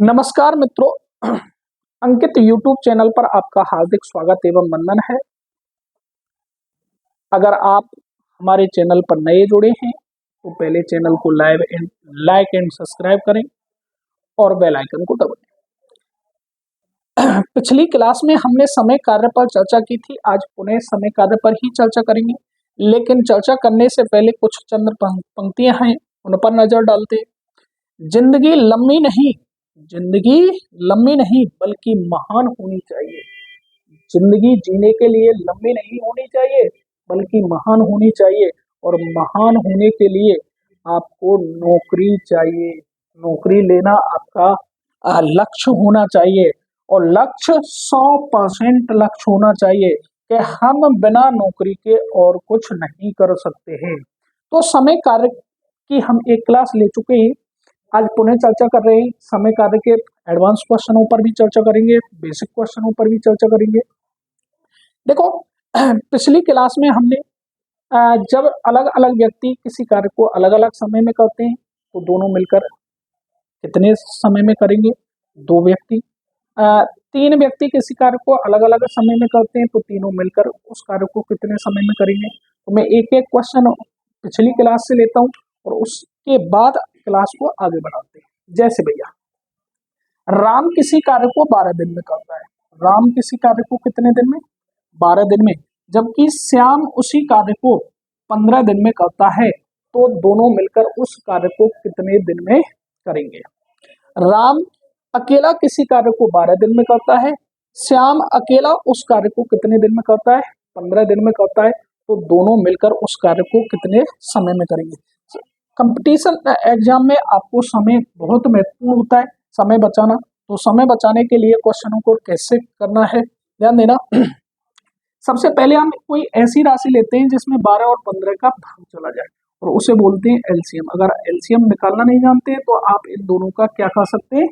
नमस्कार मित्रों, अंकित YouTube channel पर आपका हार्दिक स्वागत एवं वंदन है। अगर आप हमारे चैनल पर नए जुड़े हैं तो पहले चैनल को लाइक एंड सब्सक्राइब करें और बेल आइकन को दबाएं। पिछली क्लास में हमने समय कार्य पर चर्चा की थी। आज पुनः समय कार्य पर ही चर्चा करेंगे, लेकिन चर्चा करने से पहले कुछ चंद पंक्तियां हैं, उन पर नजर डालते हैं। जिंदगी लंबी नहीं बल्कि महान होनी चाहिए। जिंदगी जीने के लिए लंबी नहीं होनी चाहिए बल्कि महान होनी चाहिए, और महान होने के लिए आपको नौकरी चाहिए। नौकरी लेना आपका लक्ष्य होना चाहिए, और लक्ष्य 100% लक्ष्य होना चाहिए कि हम बिना नौकरी के और कुछ नहीं कर सकते हैं। तो समय कार्य की हम एक क्लास ले चुके हैं। आज पुनः चर्चा कर रहे हैं। समय कार्य के एडवांस क्वेश्चनों पर भी चर्चा करेंगे, बेसिक क्वेश्चनों पर भी चर्चा करेंगे। देखो, पिछली क्लास में हमने जब अलग अलग व्यक्ति किसी कार्य को अलग अलग समय में करते हैं तो दोनों मिलकर कितने समय में करेंगे? 2 व्यक्ति। 3 व्यक्ति किसी कार्य को अलग अलग समय में करते हैं तो तीनों मिलकर उस कार्य को कितने समय में करेंगे? तो मैं एक एक क्वेश्चन पिछली क्लास से लेता हूँ और उसके बाद क्लास को आगे बढ़ाते हैं। जैसे भैया, राम किसी कार्य को 12 दिन में करता है। राम किसी कार्य को कितने दिन में? 12 दिन में। जबकि श्याम उसी कार्य को 15 दिन में करता है, तो दोनों मिलकर उस कार्य को कितने दिन में करेंगे? राम अकेला किसी कार्य को 12 दिन में करता है, श्याम अकेला उस कार्य को कितने दिन में करता है? 15 दिन में करता है, तो दोनों मिलकर उस कार्य को कितने समय में करेंगे? कंपटीशन एग्जाम में आपको समय बहुत महत्वपूर्ण होता है, समय बचाना। तो समय बचाने के लिए क्वेश्चनों को कैसे करना है, ध्यान देना। सबसे पहले हम कोई ऐसी राशि लेते हैं जिसमें 12 और 15 का भाग चला जाए, और उसे बोलते हैं एलसीएम। अगर एलसीएम निकालना नहीं जानते तो आप इन दोनों का क्या कर सकते हैं?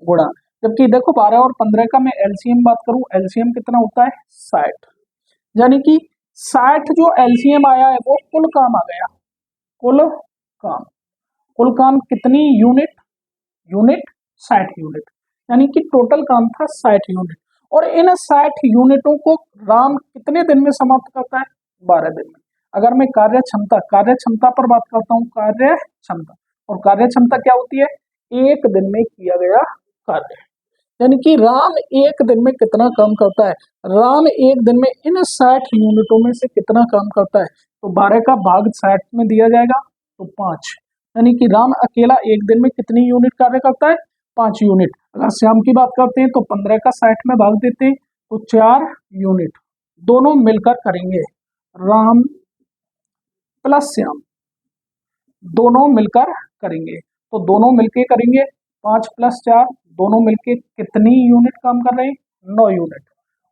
गुणा। जबकि देखो, 12 और 15 का मैं एलसीएम बात करूं, एलसीएम कितना होता है? 60। यानी कि 60 जो एलसीएम आया है वो कुल काम आ गया। कुल काम कितनी यूनिट? 60 यूनिट। यानी कि टोटल काम था 60 यूनिट, और इन 60 यूनिटों को राम कितने दिन में समाप्त करता है? 12 दिन में। अगर मैं कार्य क्षमता पर बात करता हूँ, कार्य क्षमता, और कार्य क्षमता क्या होती है? एक दिन में किया गया कार्य। यानी कि राम एक दिन में कितना काम करता है? राम एक दिन में इन 60 यूनिटों में से कितना काम करता है? तो 12 का भाग 60 में दिया जाएगा तो 5। यानी कि राम अकेला एक दिन में कितनी यूनिट कार्य करता है? 5 यूनिट। अगर श्याम की बात करते हैं तो 15 का 60 में भाग देते हैं तो 4 यूनिट। दोनों मिलकर करेंगे, राम प्लस श्याम दोनों मिलकर करेंगे, तो दोनों मिलकर करेंगे 5 + 4, दोनों मिलकर कितनी यूनिट काम कर रहे हैं? 9 यूनिट।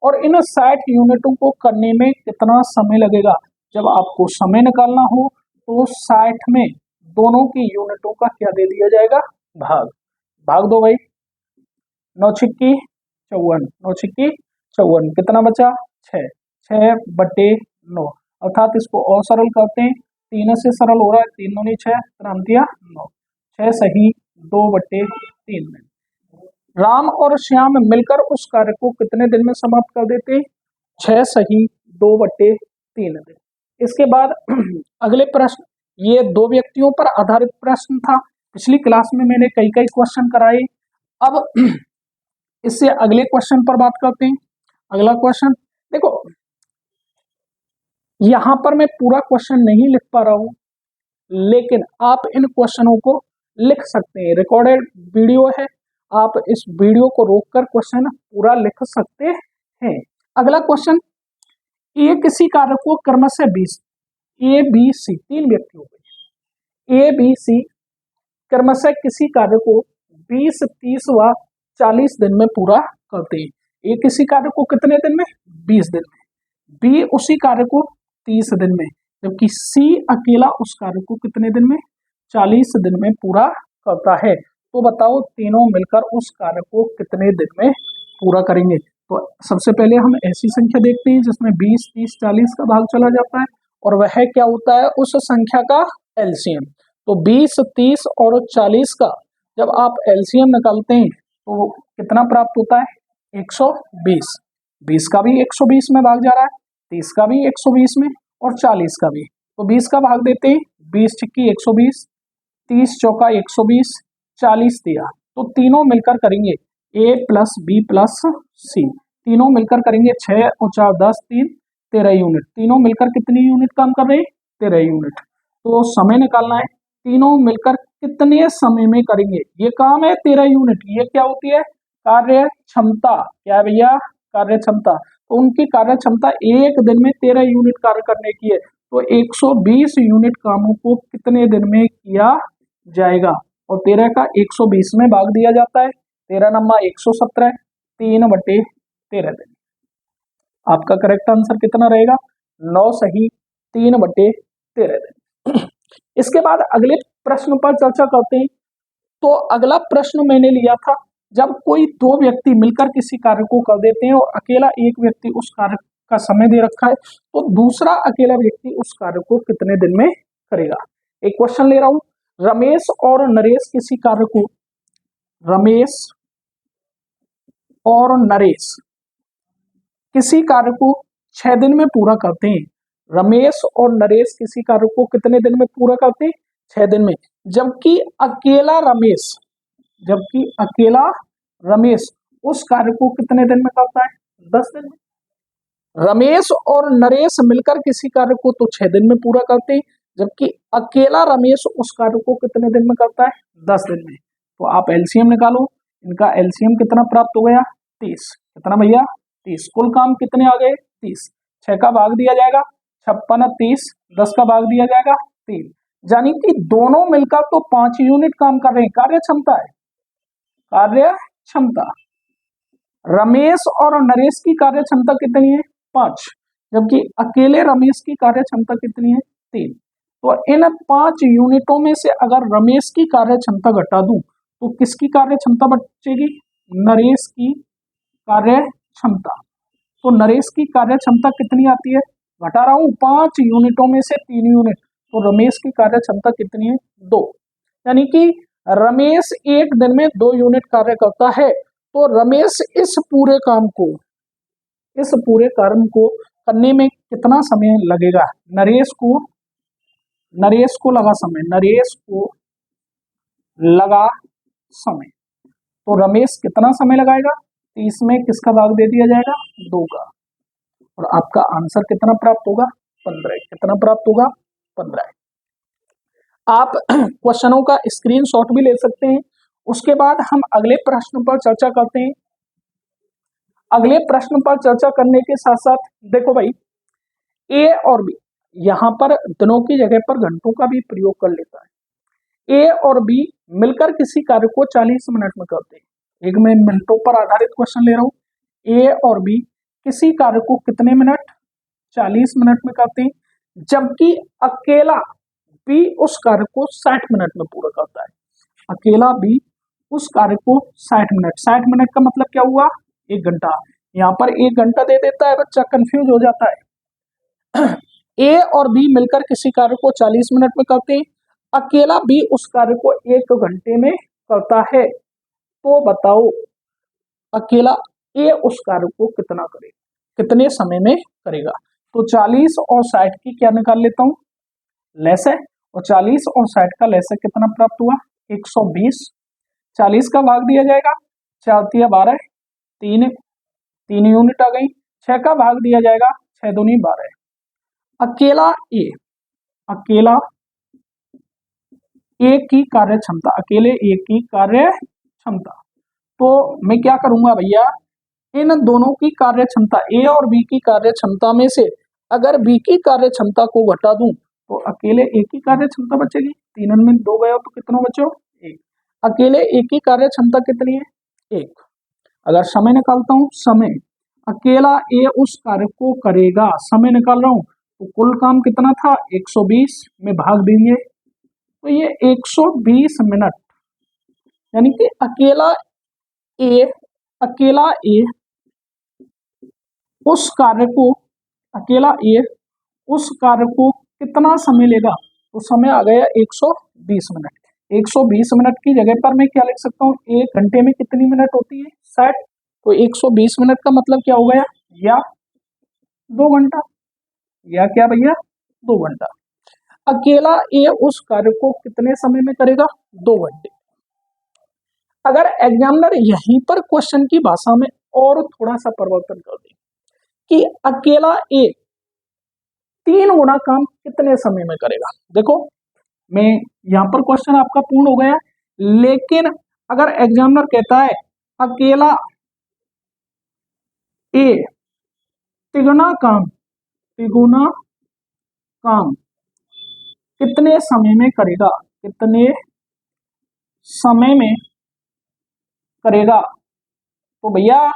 और इन 60 यूनिटों को करने में कितना समय लगेगा? जब आपको समय निकालना हो तो 60 में दोनों की यूनिटों का क्या दे दिया जाएगा? भाग दो भाई। 9 छिक्की 54, 9 छिक्की 54, कितना बचा? 6। 6/9, अर्थात इसको और सरल करते हैं। 3 से सरल हो रहा है, 3 दूनी 6, 9, 6 सही 2/3 में। राम और श्याम मिलकर उस कार्य को कितने दिन में समाप्त कर देते? 6 सही 2/3 दिन। इसके बाद अगले प्रश्न, ये 2 व्यक्तियों पर आधारित प्रश्न था। पिछली क्लास में मैंने कई क्वेश्चन कराए। अब इससे अगले क्वेश्चन पर बात करते हैं। अगला क्वेश्चन देखो, यहां पर मैं पूरा क्वेश्चन नहीं लिख पा रहा हूं, लेकिन आप इन क्वेश्चनों को लिख सकते हैं। रिकॉर्डेड वीडियो है, आप इस वीडियो को रोककर क्वेश्चन पूरा लिख सकते हैं। अगला क्वेश्चन, ए किसी कार्य को क्रमशः 20, ए बी सी 3 व्यक्ति हो गए। ए बी सी क्रमशः किसी कार्य को 20, 30 व 40 दिन में पूरा करते हैं। ए किसी कार्य को कितने दिन में? 20 दिन में। बी उसी कार्य को 30 दिन में, जबकि सी अकेला उस कार्य को कितने दिन में? 40 दिन में पूरा करता है। तो बताओ, तीनों मिलकर उस कार्य को कितने दिन में पूरा करेंगे? तो सबसे पहले हम ऐसी संख्या देखते हैं जिसमें 20, 30, 40 का भाग चला जाता है, और वह क्या होता है? उस संख्या का एलसीएम। तो 20, 30 और 40 का जब आप एलसीएम निकालते हैं तो कितना प्राप्त होता है, 120। 20 का भी 120 में भाग जा रहा है, 30 का भी 120 में, और 40 का भी। तो 20 का भाग देते हैं, 20 छिक्की 120, 30 चौका 120, 40 दिया। तो तीनों मिलकर करेंगे A प्लस बी प्लस सी, तीनों मिलकर करेंगे 6 और 4 10, 3 13 यूनिट। तीनों मिलकर कितनी यूनिट काम कर रहे हैं, 13 यूनिट। तो समय निकालना है, तीनों मिलकर कितने समय में करेंगे ये काम है, 13 यूनिट। ये क्या होती है, कार्य क्षमता। क्या है भैया, कार्य क्षमता। तो उनकी कार्य क्षमता एक दिन में 13 यूनिट कार्य करने की है। तो 120 यूनिट कामों को कितने दिन में किया जाएगा, और 13 का 120 में भाग दिया जाता है, 13 नम्मा 117, 3/13 दिन। आपका करेक्ट आंसर कितना रहेगा, 9 सही 3/13 दिन। इसके बाद अगले प्रश्न पर चर्चा करते हैं। तो अगला प्रश्न मैंने लिया था, जब कोई दो व्यक्ति मिलकर किसी कार्य को कर देते हैं और अकेला एक व्यक्ति उस कार्य का समय दे रखा है, तो दूसरा अकेला व्यक्ति उस कार्य को कितने दिन में करेगा। एक क्वेश्चन ले रहा हूं, रमेश और नरेश किसी कार्य को, रमेश और नरेश किसी कार्य को 6 दिन में पूरा करते हैं। रमेश और नरेश किसी कार्य को कितने दिन में पूरा करते हैं, 6 दिन में। जबकि अकेला रमेश उस कार्य को कितने दिन में करता है, 10 दिन में। रमेश और नरेश मिलकर किसी कार्य को तो 6 दिन में पूरा करते हैं, जबकि अकेला रमेश उस कार्य को कितने दिन में करता है, 10 दिन में। तो आप एलसीएम निकालो, इनका एलसीएम कितना प्राप्त हो गया, 30। कितना भैया, 30। कुल काम कितने आ गए, 30। 6 का भाग दिया जाएगा 56 30, 10 का भाग दिया जाएगा 3। यानी कि दोनों मिलकर तो 5 यूनिट काम कर रहे हैं। कार्य क्षमता है, कार्य क्षमता। रमेश और नरेश की कार्य क्षमता कितनी है, 5, जबकि अकेले रमेश की कार्य क्षमता कितनी है, 3। तो इन 5 यूनिटों में से अगर रमेश की कार्य क्षमता घटा दूं तो किसकी कार्य क्षमता बचेगी, नरेश की कार्य क्षमता। तो नरेश की कार्य क्षमता कितनी आती है, घटा रहा हूं 5 यूनिटों में से 3 यूनिट। तो रमेश की कार्य क्षमता कितनी है, 2। यानी कि रमेश एक दिन में 2 यूनिट कार्य करता है। तो रमेश इस पूरे काम को करने में कितना समय लगेगा, नरेश को लगा समय। तो रमेश कितना समय लगाएगा, 30 में किसका भाग दे दिया जाएगा, 2 का। और आपका आंसर कितना प्राप्त होगा, 15। कितना प्राप्त होगा, 15। आप क्वेश्चनों का स्क्रीनशॉट भी ले सकते हैं। उसके बाद हम अगले प्रश्न पर चर्चा करते हैं। अगले प्रश्न पर चर्चा करने के साथ साथ देखो भाई, ए और बी, यहां पर दिनों की जगह पर घंटों का भी प्रयोग कर लेता है। ए और बी मिलकर किसी कार्य को 40 मिनट में करते हैं। एक मैं मिनटों पर आधारित क्वेश्चन ले रहा हूं। ए और बी किसी कार्य को कितने मिनट, 40 मिनट में करते हैं, जबकि अकेला बी उस कार्य को 60 मिनट में पूरा करता है। अकेला बी उस कार्य को 60 मिनट, 60 मिनट का मतलब क्या हुआ, 1 घंटा। यहाँ पर 1 घंटा दे देता है, बच्चा कंफ्यूज हो जाता है। ए और बी मिलकर किसी कार्य को 40 मिनट में करते हैं, अकेला बी उस कार्य को 1 घंटे में करता है। तो बताओ अकेला ए उस कार्य को कितना करेगा, कितने समय में करेगा। तो 40 और 60 की क्या निकाल लेता हूं, लेस है, और 40 और 60 का लेस है, कितना प्राप्त हुआ, 120। 40 का भाग दिया जाएगा, 4 तिया 12, 3 यूनिट आ गई। 6 का भाग दिया जाएगा, 6 दूनी 12। अकेला ए की कार्य क्षमता, अकेले ए की कार्य क्षमता। तो मैं क्या करूंगा भैया, इन दोनों की कार्य क्षमता, ए और बी की कार्य क्षमता में से अगर बी की कार्य क्षमता को घटा दूं तो अकेले ए की कार्य क्षमता बचेगी। 3 में 2 गया तो कितना बचो, 1। अकेले ए की कार्य क्षमता कितनी है, 1। अगर समय निकालता हूं, समय अकेला ए उस कार्य को करेगा, समय निकाल रहा हूं, तो कुल काम कितना था, 120 में भाग देंगे तो ये 120 मिनट। यानी कि अकेला ए उस कार्य को कितना समय लेगा, तो समय आ गया 120 मिनट। 120 मिनट की जगह पर मैं क्या लिख सकता हूँ, 1 घंटे में कितनी मिनट होती है, 60। तो 120 मिनट का मतलब क्या हो गया, या 2 घंटा, या क्या भैया, 2 घंटा। अकेला ए उस कार्य को कितने समय में करेगा, 2 घंटे। अगर एग्जामिनर यहीं पर क्वेश्चन की भाषा में और थोड़ा सा परिवर्तन कर दे कि अकेला ए 3 गुना काम कितने समय में करेगा, देखो मैं यहाँ पर क्वेश्चन आपका पूर्ण हो गया, लेकिन अगर एग्जामिनर कहता है अकेला ए तिगुना काम कितने समय में करेगा, कितने समय में करेगा, तो भैया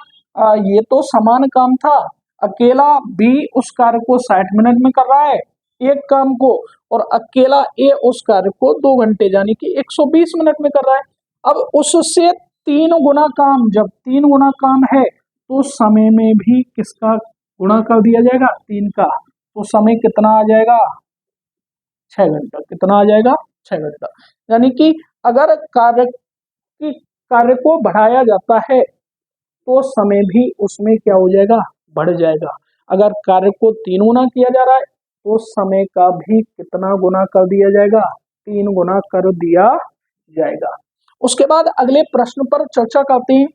ये तो समान काम था। अकेला बी उस कार्य को 60 मिनट में कर रहा है एक काम को, और अकेला ए उस कार्य को 2 घंटे यानी कि 120 मिनट में कर रहा है। अब उससे 3 गुना काम, जब 3 गुना काम है तो समय में भी किसका गुणा कर दिया जाएगा, 3 का, तो समय कितना आ जाएगा, 6 घंटा। कितना आ जाएगा, 6 घंटा। यानी कि अगर कार्य को बढ़ाया जाता है तो समय भी उसमें क्या हो जाएगा, बढ़ जाएगा। अगर कार्य को 3 गुना किया जा रहा है तो समय का भी कितना गुना कर दिया जाएगा, 3 गुना कर दिया जाएगा। उसके बाद अगले प्रश्न पर चर्चा करते हैं।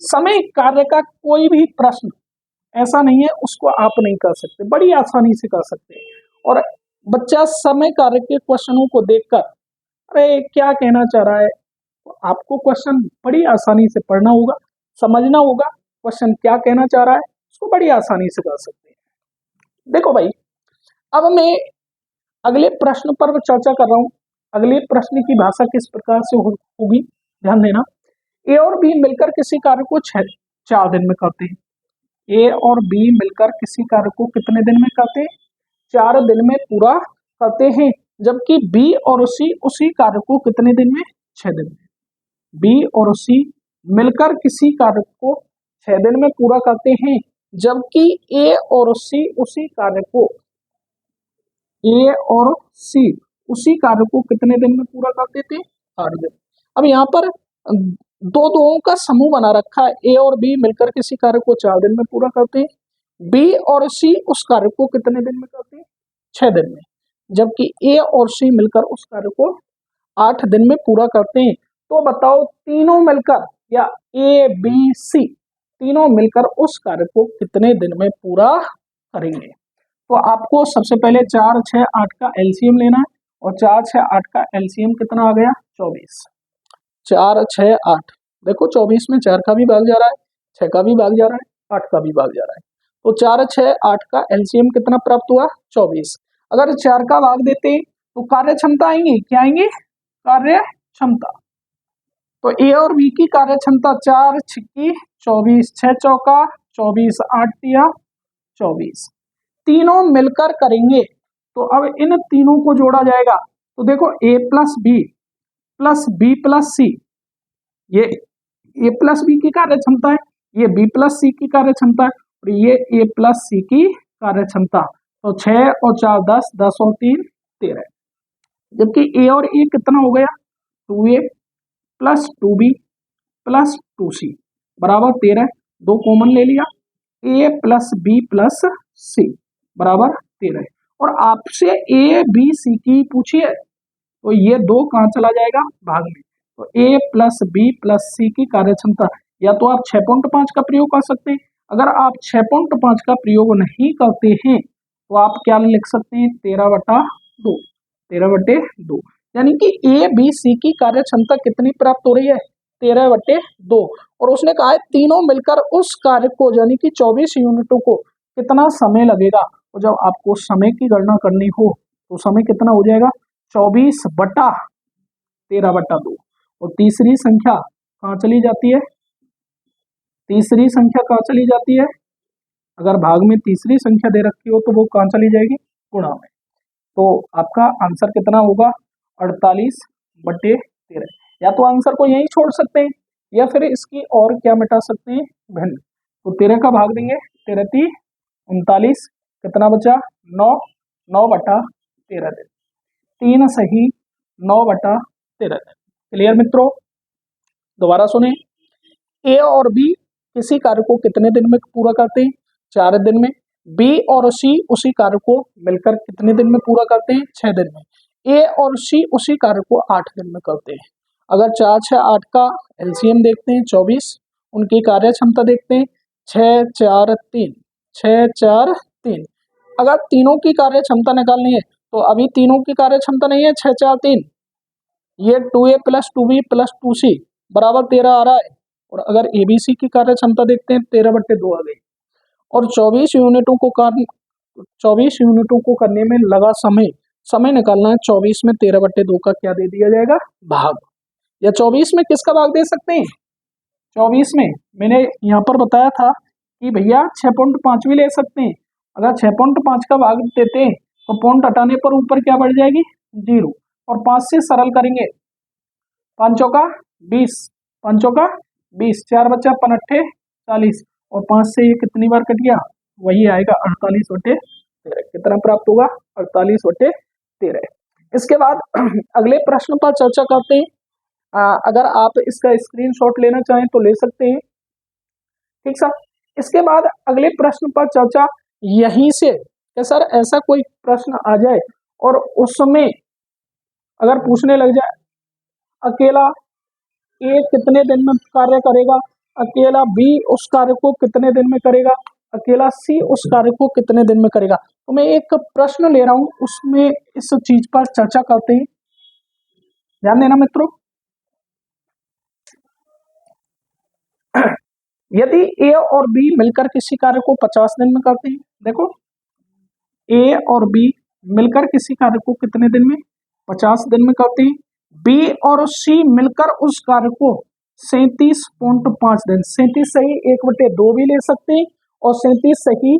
समय कार्य का कोई भी प्रश्न ऐसा नहीं है उसको आप नहीं कर सकते, बड़ी आसानी से कर सकते हैं। और बच्चा समय कार्य के क्वेश्चनों को देखकर अरे क्या कहना चाह रहा है, तो आपको क्वेश्चन बड़ी आसानी से पढ़ना होगा, समझना होगा क्वेश्चन क्या कहना चाह रहा है, उसको बड़ी आसानी से कर सकते हैं। देखो भाई, अब मैं अगले प्रश्न पर चर्चा कर रहा हूं। अगले प्रश्न की भाषा किस प्रकार से होगी, ध्यान देना। ए और बी मिलकर किसी कार्य को 4 दिन में करते हैं। ए और बी मिलकर किसी कार्य को कितने दिन में करते हैं, 4 दिन में पूरा करते हैं। जबकि बी और सी उसी कार्य को कितने दिन में, 6 दिन में। बी और सी मिलकर किसी कार्य को 6 दिन में पूरा करते हैं, जबकि ए और सी उसी कार्य को, ए और सी उसी कार्य को कितने दिन में पूरा करते थे, 8 दिन। अब यहाँ पर दो दोओं का समूह बना रखा है, ए और बी मिलकर किसी कार्य को 4 दिन में पूरा करते हैं, बी और सी उस कार्य को कितने दिन में करते हैं, 6 दिन में। जबकि ए और सी मिलकर उस कार्य को 8 दिन में पूरा करते हैं। तो बताओ तीनों मिलकर, या ए बी सी तीनों मिलकर उस कार्य को कितने दिन में पूरा करेंगे। तो आपको सबसे पहले 4, 6, 8 का एलसीएम लेना है, और 4, 6, 8 का एलसीएम कितना आ गया, 24। 4, 6, 8, देखो 24 में 4 का भी भाग जा रहा है, 6 का भी भाग जा रहा है, 8 का भी भाग जा रहा है। तो 4, 6, 8 का एलसीएम कितना प्राप्त हुआ, 24। अगर 4 का भाग देते तो कार्य क्षमता आएंगी, क्या आएंगी, कार्य क्षमता। तो ए और बी की कार्य क्षमता 4 छिक्की 24, 6 चौका 24, 8 तिया 24, तीनों मिलकर करेंगे। तो अब इन तीनों को जोड़ा जाएगा, तो देखो ए प्लस बी प्लस सी, ये ए प्लस बी की कार्य क्षमता है, ये बी प्लस सी की कार्य क्षमता है, और ये ए प्लस सी की कार्य क्षमता। तो 6 और 4 10, 10 और 3 13। जबकि ए और ए कितना हो गया, 2a plus 2b plus 2c बराबर 13। 2 कॉमन ले लिया, ए प्लस बी प्लस सी बराबर 13। और आपसे ए बी सी की पूछिए तो ये 2 कहाँ चला जाएगा, भाग में। तो ए प्लस बी प्लस सी की कार्य क्षमता, या तो आप 6.5 का प्रयोग कर सकते हैं। अगर आप 6.5 का प्रयोग नहीं करते हैं तो आप क्या लिख सकते हैं, 13/2, 13/2। यानी कि ए बी सी की कार्य क्षमता कितनी प्राप्त हो रही है, 13/2। और उसने कहा है तीनों मिलकर उस कार्य को, यानी कि 24 यूनिटों को कितना समय लगेगा। तो जब आपको समय की गणना करनी हो तो समय कितना हो जाएगा, 24/13/2। और तीसरी संख्या कहाँ चली जाती है, तीसरी संख्या कहाँ चली जाती है, अगर भाग में तीसरी संख्या दे रखी हो तो वो कहाँ चली जाएगी, गुणा में। तो आपका आंसर कितना होगा, 48/13। या तो आंसर को यही छोड़ सकते हैं, या फिर इसकी और क्या मिटा सकते हैं, भिन्न। तो 13 का भाग देंगे, 13 39, कितना बचा, 9, 9/13 दिन। 3 सही 9/13। क्लियर मित्रों? दोबारा सुने, ए और बी किसी कार्य को कितने दिन में पूरा करते हैं? 4 दिन में। बी और सी उसी कार्य को मिलकर कितने दिन में पूरा करते हैं? 6 दिन में। ए और सी उसी कार्य को 8 दिन में करते हैं। अगर 4, 6, 8 का एलसीएम देखते हैं 24, उनकी कार्य क्षमता देखते हैं 6, 4, 3, 6, 4, 3। अगर तीनों की कार्य क्षमता निकालनी है तो अभी तीनों की कार्य क्षमता नहीं है 6, 4, 3, ये 2A + 2B + 2C बराबर 13 आ रहा है। और अगर एबीसी की कार्य क्षमता देखते हैं 13/2 आ गई। और 24 यूनिटों को करने में लगा समय निकालना है 24 में 13/2 का क्या दे दिया जाएगा? भाग। या 24 में किसका भाग दे सकते हैं? 24 में मैंने यहाँ पर बताया था कि भैया 6.5 भी ले सकते हैं। अगर 6.5 का भाग देते हैं तो पॉइंट हटाने पर ऊपर क्या बढ़ जाएगी? 0। और 5 से सरल करेंगे, 5 चौका 20, 5 चौका 20, 4 बचा 5 40, और 5 से ये कितनी बार कट गया? वही आएगा 48/13। कितना प्राप्त होगा? 48/13। इसके बाद अगले प्रश्न पर चर्चा करते हैं। अगर आप इसका स्क्रीनशॉट लेना चाहें तो ले सकते हैं। ठीक सर। इसके बाद अगले प्रश्न पर चर्चा यहीं से कि सर ऐसा कोई प्रश्न आ जाए और उसमें अगर पूछने लग जाए अकेला ए कितने दिन में कार्य करेगा, अकेला बी उस कार्य को कितने दिन में करेगा, अकेला सी उस कार्य को कितने दिन में करेगा, तो मैं एक प्रश्न ले रहा हूं, उसमें इस चीज पर चर्चा करते हैं। ध्यान देना मित्रों। यदि ए और बी मिलकर किसी कार्य को 50 दिन में करते हैं, देखो ए और बी मिलकर किसी कार्य को कितने दिन में? 50 दिन में करते हैं। बी और सी मिलकर उस कार्य को 37.5 दिन, 37 सही 1/2 भी ले सकते हैं और 37 सही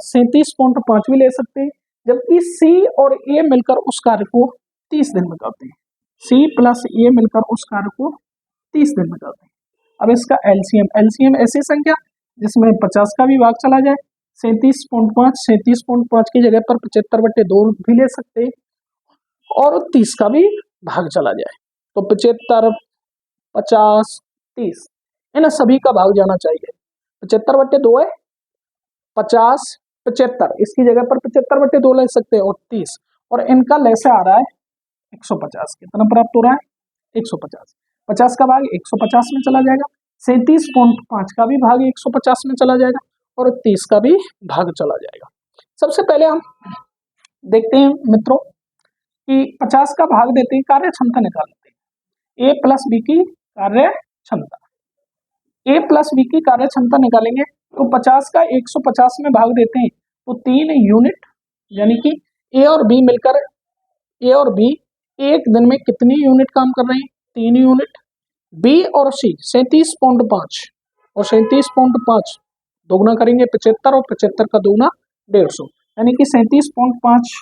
37.5 भी ले सकते हैं। जबकि सी और ए मिलकर उस कार्य को 30 दिन में करते हैं। सी प्लस ए मिलकर उस कार्य को 30 दिन में करते हैं। अब इसका एलसीएम ऐसी संख्या जिसमें 50 का भी भाग चला जाए, 37.5 की जगह पर 75/2 भी ले सकते हैं और 30 का भी भाग चला जाए, तो 75, 50, 30 इन सभी का भाग जाना चाहिए। 75/2 है, 50, 75, इसकी जगह पर 75/2 ले सकते हैं और 30, और इनका लैसे आ रहा है 150। कितना प्राप्त हो रहा है? 150। 50 का भाग 150 में चला जाएगा, 37.5 का भी भाग 150 में चला जाएगा और 30 का भी भाग चला जाएगा। सबसे पहले हम देखते हैं मित्रों कि 50 का भाग देते हैं, कार्य क्षमता निकालते हैं। ए प्लस बी की कार्य क्षमता, ए प्लस बी की कार्य क्षमता निकालेंगे तो 50 का 150 में भाग देते हैं तो 3 यूनिट, यानी कि ए और बी मिलकर एक दिन में कितनी यूनिट काम कर रहे हैं? 3 यूनिट। बी और सी 37.5 और 37.5 दोगुना करेंगे 75 और 75 का दोगुना 150, यानी कि 37.5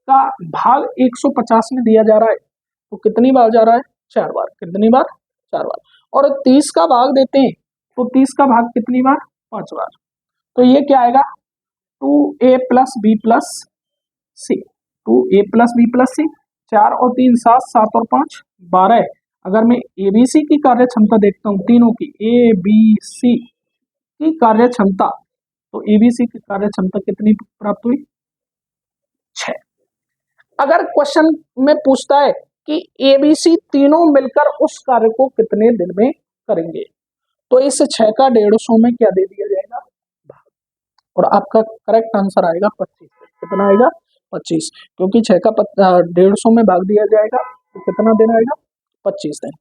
का भाग 150 में दिया जा रहा है तो कितनी बार जा रहा है? 4 बार। कितनी बार? 4 बार। और 30 का भाग देते हैं तो 30 का भाग कितनी बार? 5 बार। तो ये क्या आएगा? 2A + B + C, 2A + B + C, 4 और 3 7, 7 और 5 12। अगर मैं ABC की कार्य क्षमता देखता हूँ, तीनों की ABC की कार्य क्षमता, तो ABC की कार्य क्षमता कितनी प्राप्त हुई? 6। अगर क्वेश्चन में पूछता है कि ABC तीनों मिलकर उस कार्य को कितने दिन में करेंगे, तो इस 6 का 150 में क्या दे दिया जाएगा? भाग। और आपका करेक्ट आंसर आएगा 25। कितना आएगा? 25, क्योंकि 6 का 150 में भाग दिया जाएगा तो कितना दिन आएगा? 25 दिन।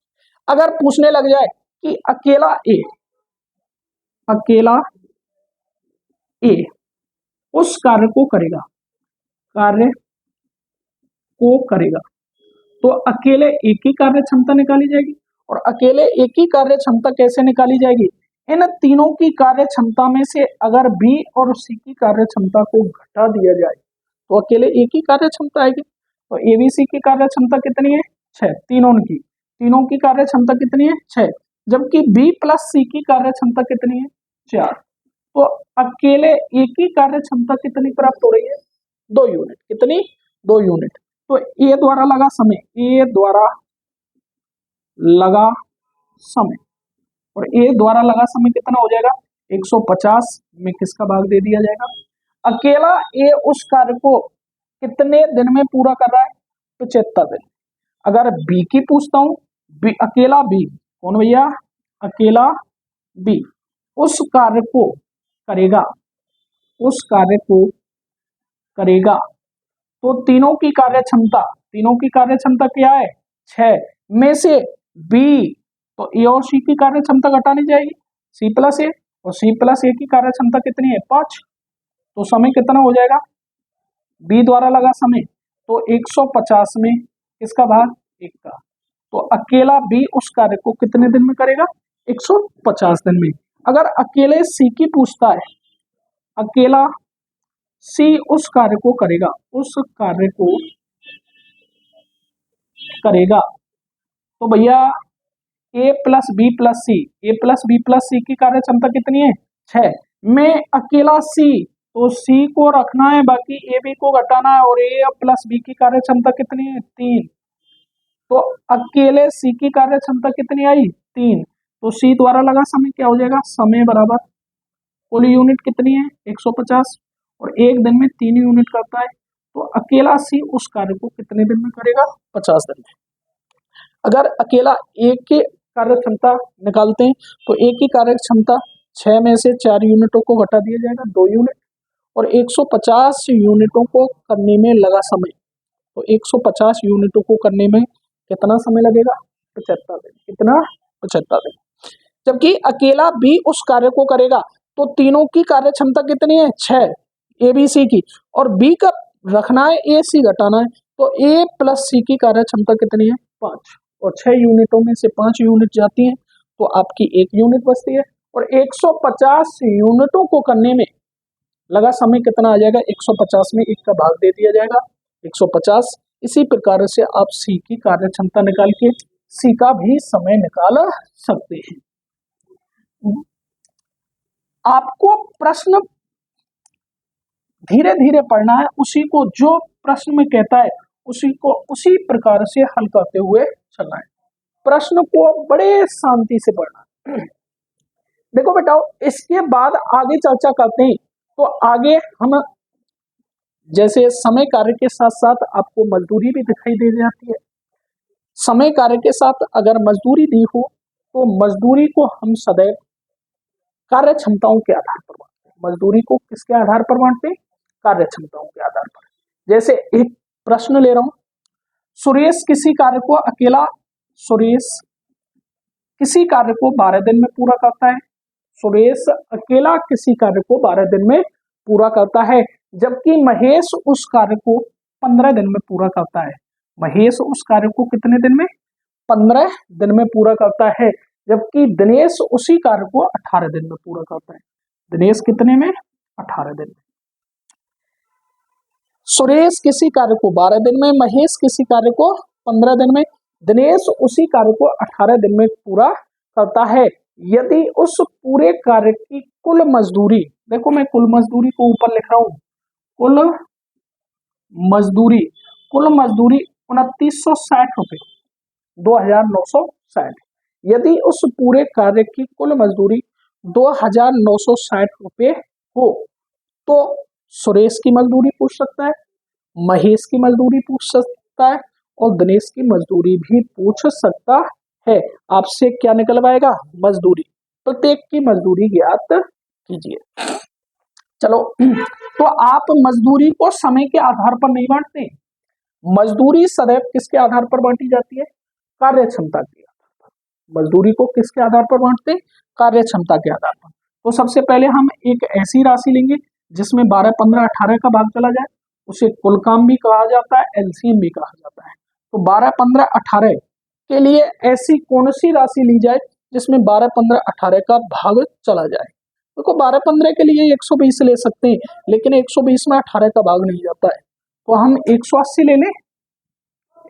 अगर पूछने लग जाए कि अकेला ए उस कार्य को करेगा, तो अकेले एक ही कार्य क्षमता निकाली जाएगी। और अकेले एक ही कार्य क्षमता कैसे निकाली जाएगी? इन तीनों की कार्य क्षमता में से अगर बी और सी की कार्य क्षमता को घटा दिया जाए तो अकेले एक ही कार्य क्षमता आएगी। तो एबीसी की कार्य क्षमता कितनी है? 6। तीनों की कार्य क्षमता कितनी है? 6। जबकि बी + सी की कार्य क्षमता कितनी है? 4। तो अकेले एक ही कार्य क्षमता कितनी प्राप्त हो रही है? 2 यूनिट। कितनी? 2 यूनिट। तो ए द्वारा लगा समय, ए द्वारा लगा समय, और ए द्वारा लगा समय कितना हो जाएगा 150 में किसका भाग दे दिया जाएगा। अकेला ए उस कार्य को कितने दिन में पूरा कर रहा है 75 दिन। अगर बी की पूछता हूं, बी अकेला बी कौन भैया, अकेला बी उस कार्य को करेगा, उस कार्य को करेगा, तो तीनों की कार्य क्षमता, तीनों की कार्य क्षमता क्या है 6 में से बी, तो ए और सी की कार्य क्षमता घटानी जाएगी सी प्लस ए, और सी प्लस ए की कार्य क्षमता कितनी है 5, तो समय कितना हो जाएगा बी द्वारा लगा समय, तो 150 में किसका भाग 1 का, तो अकेला बी उस कार्य को कितने दिन में करेगा 150 दिन में। अगर अकेले सी की पूछता है, अकेला सी उस कार्य को करेगा, उस कार्य को करेगा, तो भैया ए प्लस बी प्लस सी, ए प्लस बी प्लस सी की कार्य क्षमता कितनी है 6 में अकेला सी, तो सी को रखना है, बाकी ए बी को घटाना है, और ए प्लस बी की कार्य क्षमता कितनी है 3, तो अकेले सी की कार्य क्षमता कितनी आई 3, तो सी द्वारा लगा समय क्या हो जाएगा, समय बराबर कुल यूनिट कितनी है 150, और एक दिन में 3 यूनिट करता है, तो अकेला सी उस कार्य को कितने दिन में करेगा 50 दिन में। अगर अकेला ए की कार्य क्षमता निकालते हैं, तो ए की कार्य क्षमता 6 में से 4 यूनिटों को घटा दिया जाएगा 2 यूनिट, और 150 यूनिटों को करने में लगा समय, तो 150 यूनिटों को करने में कितना समय लगेगा 75 दिन, कितना 75 दिन। जबकि अकेला बी उस कार्य को करेगा, तो तीनों की कार्य क्षमता कितनी है 6 ए बी सी की, और बी का रखना है ए सी घटाना है, तो ए प्लस सी की कार्य क्षमता कितनी है 5, और 6 यूनिटों में से 5 यूनिट जाती हैं, तो आपकी 1 यूनिट बचती है, और 150 यूनिटों को करने में लगा समय कितना आ जाएगा 150 में 1 का भाग दे दिया जाएगा 150। इसी प्रकार से आप सी की कार्य क्षमता निकाल के सी का भी समय निकाल सकते हैं। आपको प्रश्न धीरे धीरे पढ़ना है, उसी को जो प्रश्न में कहता है उसी को उसी प्रकार से हल करते हुए चलना है, प्रश्न को बड़े शांति से पढ़ना है। देखो बेटा, इसके बाद आगे चर्चा करते हैं, तो आगे हम जैसे समय कार्य के साथ साथ आपको मजदूरी भी दिखाई दे जाती है। समय कार्य के साथ अगर मजदूरी दी हो, तो मजदूरी को हम सदैव कार्य क्षमताओं के आधार पर बांटते हैं। मजदूरी को किसके आधार पर बांटते हैं, कार्य क्षमताओं के आधार पर। जैसे एक प्रश्न ले रहा हूं, सुरेश किसी कार्य को अकेला, सुरेश किसी कार्य को 12 दिन में पूरा करता है, सुरेश अकेला किसी कार्य को 12 दिन में पूरा करता है, जबकि महेश उस कार्य को 15 दिन में पूरा करता है। महेश उस कार्य को कितने दिन में 15 दिन में पूरा करता है, जबकि दिनेश उसी कार्य को 18 दिन में पूरा करता है। दिनेश कितने में 18 दिन में। सुरेश किसी कार्य को 12 दिन में, महेश किसी कार्य को 15 दिन में, दिनेश उसी कार्य को 18 दिन में पूरा करता है। यदि उस पूरे कार्य की कुल मजदूरी, देखो मैं कुल मजदूरी को ऊपर लिख रहा हूं, कुल मजदूरी 2960 रुपए 2960, यदि उस पूरे कार्य की कुल मजदूरी 2960 रुपए हो, तो सुरेश की मजदूरी पूछ सकता है, महेश की मजदूरी पूछ सकता है, और दिनेश की मजदूरी भी पूछ सकता है। आपसे क्या निकल पाएगा, मजदूरी। प्रत्येक की मजदूरी ज्ञात कीजिए। चलो, तो आप मजदूरी को समय के आधार पर नहीं बांटते, मजदूरी सदैव किसके आधार पर बांटी जाती है, कार्य क्षमता के आधार पर। मजदूरी को किसके आधार पर बांटते, कार्य क्षमता के आधार पर। तो सबसे पहले हम एक ऐसी राशि लेंगे जिसमें 12, 15, 18 का भाग चला जाए, उसे कुल काम भी कहा जाता है, एलसीएम भी कहा जाता है। तो 12, 15, 18 के लिए ऐसी कौन सी राशि ली जाए जिसमें 12, 15, 18 का भाग चला जाए। देखो 12, 15 के लिए 120 ले सकते हैं, लेकिन 120 में 18 का भाग नहीं जाता है, तो हम 180 ले लें।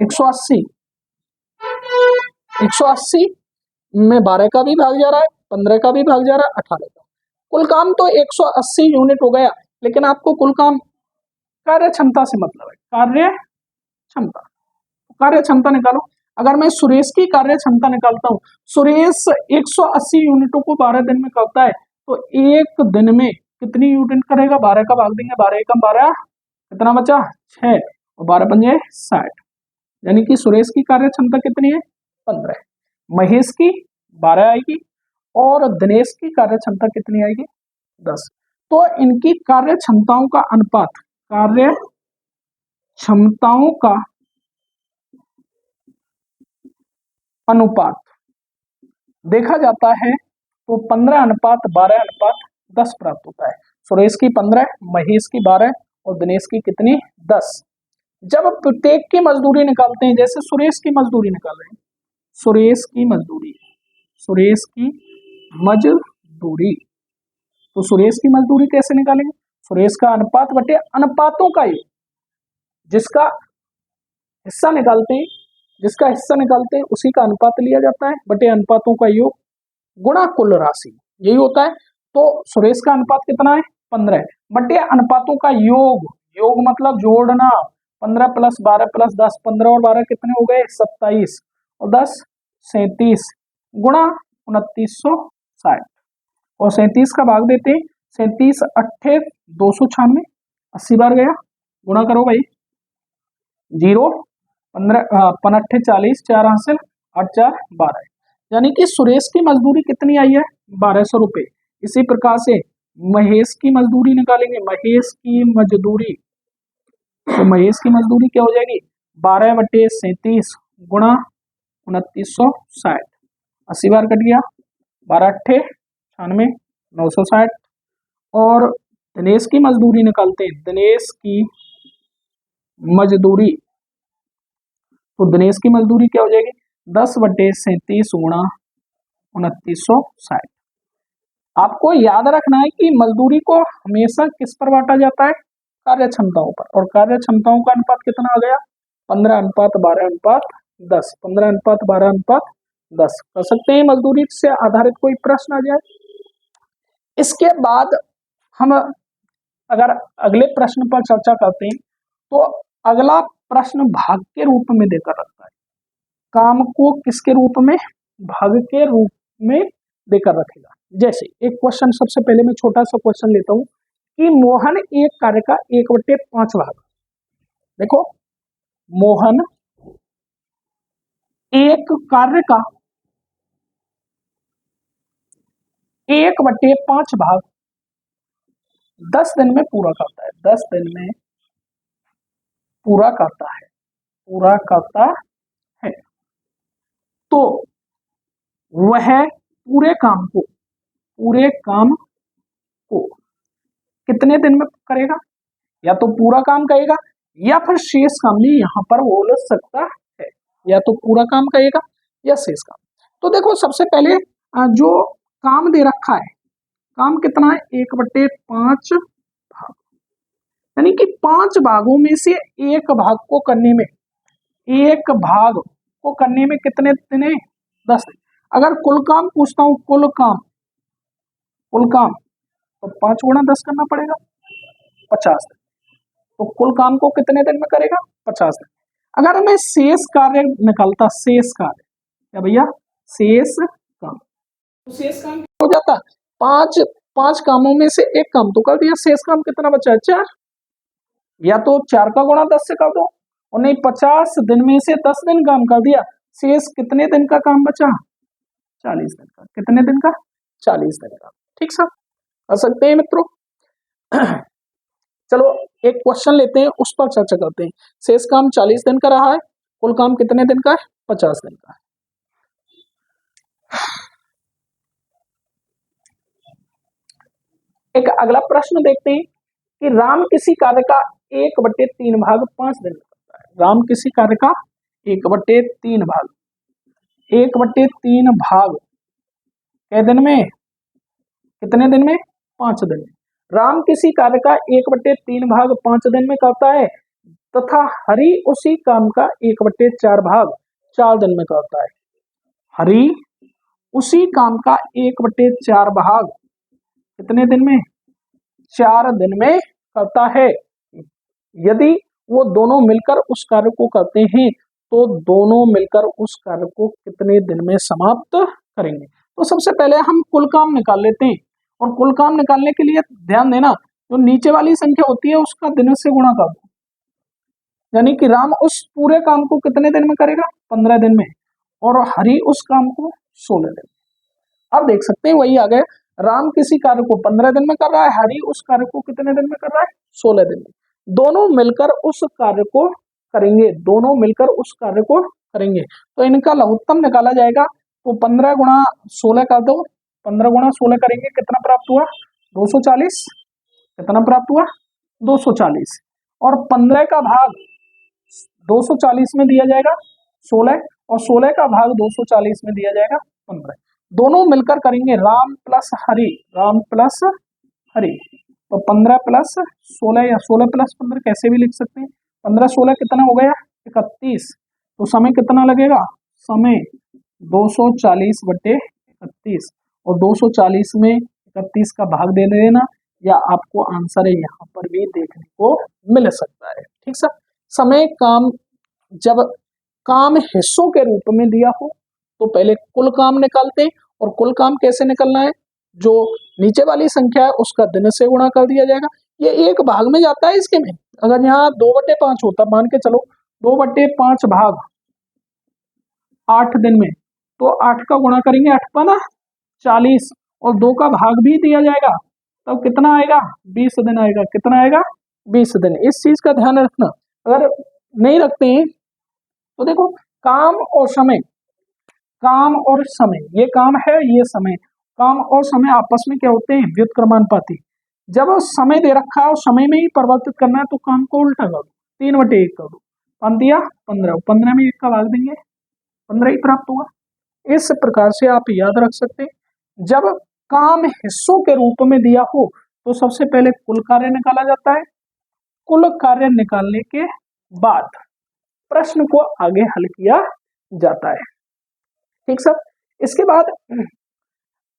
180 में 12 का भी भाग जा रहा है, 15 का भी भाग जा रहा है, 18 का। कुल काम तो 180 यूनिट हो गया, लेकिन आपको कुल काम कार्य क्षमता से मतलब है, कार्य क्षमता। कार्य क्षमता निकालो। अगर मैं सुरेश की कार्य क्षमता निकालता हूँ, सुरेश 180 यूनिटों को 12 दिन में करता है, तो एक दिन में कितनी यूनिट करेगा? 12 का भाग देंगे, 12 एकम 12, कितना बचा? 6, और 12 पंजे 60, यानी कि सुरेश की कार्य क्षमता कितनी है? 15। महेश की 12 आएगी और दिनेश की कार्य क्षमता कितनी आएगी? 10। तो इनकी कार्य क्षमताओं का अनुपात, कार्य क्षमताओं का अनुपात देखा जाता है तो 15:12:10 प्राप्त होता है। सुरेश की 15, महेश की 12 और दिनेश की कितनी? 10। जब प्रत्येक की मजदूरी निकालते हैं, जैसे सुरेश की मजदूरी निकाल रहे हैं, सुरेश की मजदूरी, सुरेश की मजदूरी, तो सुरेश की मजदूरी कैसे निकालेंगे? सुरेश का अनुपात बटे अनुपातों का योग, जिसका हिस्सा निकालते हैं, जिसका हिस्सा निकालते हैं उसी का अनुपात लिया जाता है, बटे अनुपातों का योग गुणा कुल राशि, यही होता है। तो सुरेश का अनुपात कितना है? 15, बटे अनुपातों का योग, योग मतलब जोड़ना, 15 + 12 + 10, 15 और 12 कितने हो गए? 27, और 10 37, गुणा 2960, और 37 का भाग देते हैं, 37 अट्ठे 296, 80 बार गया, गुणा करो भाई, 0 15 15 40, 4 हासिल, 8 4 12, यानी कि सुरेश की मजदूरी कितनी आई है? 1200 रुपये। इसी प्रकार से महेश की मजदूरी निकालेंगे, महेश की मजदूरी, तो महेश की मजदूरी क्या हो जाएगी? 12/37 गुणा 2960, 80 बार कट गया, 12 अट्ठे 96, 960, और दिनेश की मजदूरी निकालते हैं, दिनेश की मजदूरी, तो दिनेश की मजदूरी क्या हो जाएगी? 10/37 गुणा 2960। आपको याद रखना है कि मजदूरी को हमेशा किस पर बांटा जाता है? कार्य क्षमताओं पर, और कार्य क्षमताओं का अनुपात कितना आ गया? 15:12:10, 15:12:10 कर सकते हैं। मजदूरी से आधारित कोई प्रश्न आ जाए। इसके बाद हम अगर अगले प्रश्न पर चर्चा करते हैं, तो अगला प्रश्न भाग के रूप में देकर रखता है, काम को किसके रूप में? भाग के रूप में देकर रखेगा। जैसे एक क्वेश्चन, सबसे पहले मैं छोटा सा क्वेश्चन लेता हूं कि मोहन एक कार्य का 1/5 भाग, देखो मोहन एक कार्य का 1/5 भाग 10 दिन में पूरा करता है, 10 दिन में पूरा करता है, पूरा करता है, तो वह पूरे काम को कितने दिन में करेगा? या तो पूरा काम करेगा या फिर शेष काम भी यहां पर बोल सकता है, या तो पूरा काम करेगा या शेष काम। तो देखो सबसे पहले जो काम दे रखा है, काम कितना है? 1/5 भाग, यानी कि 5 भागों में से एक भाग को करने में, एक भाग को करने में कितने दिन है? 10 दिन। अगर कुल काम पूछता हूं, कुल काम, तो 5 गुणा 10 करना पड़ेगा, 50 दिन। तो कुल काम को कितने दिन में करेगा? 50 दिन। अगर मैं शेष कार्य निकालता, शेष कार्य, क्या भैया? शेष काम, तो शेष काम क्या हो जाता? 5 कामों में से एक काम तो कर दिया, शेष काम कितना बचा? 4, या तो 4 का गुणा 10 से कर दो, और नहीं 50 दिन में से 10 दिन काम कर दिया, शेष कितने दिन का काम बचा? 40 दिन का। कितने दिन का? 40 दिन का। ठीक सर, कर सकते हैं मित्रों। चलो एक क्वेश्चन लेते हैं, उस पर चर्चा करते हैं। शेष काम 40 दिन का रहा है, कुल काम कितने दिन का है? 50 दिन का है। एक अगला प्रश्न देखते हैं कि राम किसी कार्य का 1/3 भाग 5 दिन में करता है। राम किसी कार्य का 1/3 भाग, 1/3 भाग कितने दिन में? कितने दिन में? 5 दिन में। राम किसी कार्य का 1/3 भाग 5 दिन में करता है, तथा हरि उसी काम का 1/4 भाग 4 दिन में करता है। हरि उसी काम का 1/4 भाग कितने दिन में? 4 दिन में करता है। यदि वो दोनों मिलकर उस कार्य को करते हैं, तो दोनों मिलकर उस कार्य को कितने दिन में समाप्त करेंगे। तो सबसे पहले हम कुल काम निकाल लेते हैं, और कुल काम निकालने के लिए ध्यान देना, जो नीचे वाली संख्या होती है उसका दिन से गुणा कर दो, यानी कि राम उस पूरे काम को कितने दिन में करेगा, 15 दिन में, और हरि उस काम को 16 दिन में। अब देख सकते हैं वही आ गया, राम किसी कार्य को 15 दिन में कर रहा है, हरि उस कार्य को कितने दिन में कर रहा है, 16 दिन में। दोनों मिलकर उस कार्य को करेंगे, दोनों मिलकर उस कार्य को करेंगे, तो इनका लघुत्तम निकाला जाएगा। तो 15 गुणा 16 कर दो, 15 गुणा 16 करेंगे, कितना प्राप्त हुआ, 240। कितना प्राप्त हुआ, 240। और 15 का भाग 240 में दिया जाएगा 16, और 16 का भाग 240 में दिया जाएगा 15। दोनों मिलकर करेंगे राम प्लस हरि, राम प्लस हरि। तो 15 प्लस 16 या 16 प्लस 15 कैसे भी लिख सकते हैं। 15 16 कितना हो गया, 31। तो समय कितना लगेगा, समय 240 बटे 31, और 240 में 31 का भाग दे देना, या आपको आंसर है यहाँ पर भी देखने को मिल सकता है। ठीक सर। समय काम जब काम हिस्सों के रूप में दिया हो तो पहले कुल काम निकालते हैं, और कुल काम कैसे निकलना है, जो नीचे वाली संख्या है उसका दिन से गुणा कर दिया जाएगा। ये एक भाग में जाता है इसके में, अगर यहाँ 2/5 होता, मान के चलो 2/5 भाग 8 दिन में, तो 8 का गुणा करेंगे, 8 पाना 40, और 2 का भाग भी दिया जाएगा, तब कितना आएगा, 20 दिन आएगा। कितना आएगा, 20 दिन। इस चीज का ध्यान रखना, अगर नहीं रखते हैं तो देखो, काम और समय, काम और समय, ये काम है ये समय, काम और समय आपस में क्या होते हैं, व्युत्क्रमानुपाती। जब समय दे रखा है और समय में ही परिवर्तित करना है तो काम को उल्टा कर दो, 3/1 कर दो, 5 दिया 15, 15 में 1 का भाग देंगे, 15 ही प्राप्त होगा। इस प्रकार से आप याद रख सकते हैं। जब काम हिस्सों के रूप में दिया हो तो सबसे पहले कुल कार्य निकाला जाता है, कुल कार्य निकालने के बाद प्रश्न को आगे हल किया जाता है। ठीक सर। इसके बाद